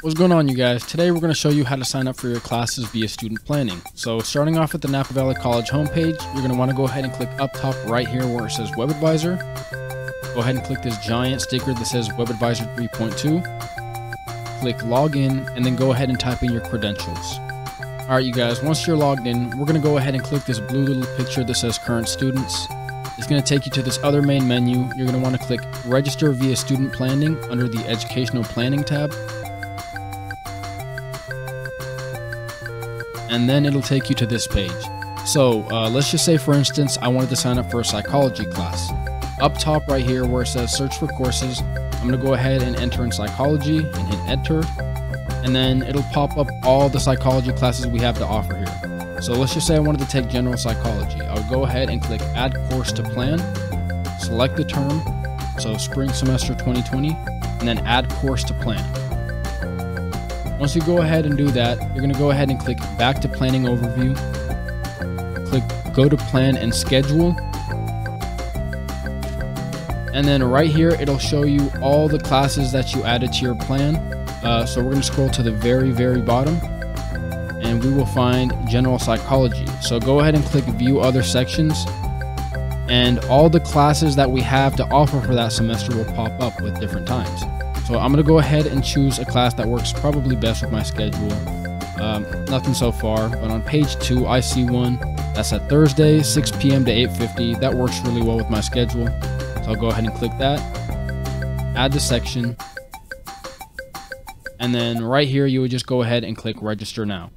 What's going on, you guys? Today we're going to show you how to sign up for your classes via student planning. So starting off at the Napa Valley College homepage, you're going to want to go ahead and click up top right here where it says Web Advisor. Go ahead and click this giant sticker that says Web Advisor 3.2. Click Login and then go ahead and type in your credentials. Alright, you guys, once you're logged in, we're going to go ahead and click this blue little picture that says Current Students. It's going to take you to this other main menu. You're going to want to click Register via Student Planning under the Educational Planning tab. And then it'll take you to this page. So let's just say, for instance, I wanted to sign up for a psychology class. Up top right here where it says search for courses, I'm going to go ahead and enter in psychology and hit enter. And then it'll pop up all the psychology classes we have to offer here. So let's just say I wanted to take general psychology. I would go ahead and click add course to plan, select the term, so spring semester 2020, and then add course to plan. Once you go ahead and do that, you're going to go ahead and click back to planning overview, click go to plan and schedule, and then right here it'll show you all the classes that you added to your plan. So we're going to scroll to the very bottom and we will find general psychology. So go ahead and click view other sections, and all the classes that we have to offer for that semester will pop up with different times. So I'm going to go ahead and choose a class that works probably best with my schedule. Nothing so far, but on page 2 I see one that's at Thursday 6 p.m. to 8:50. That works really well with my schedule. So I'll go ahead and click that, add the section, and then right here you would just go ahead and click register now.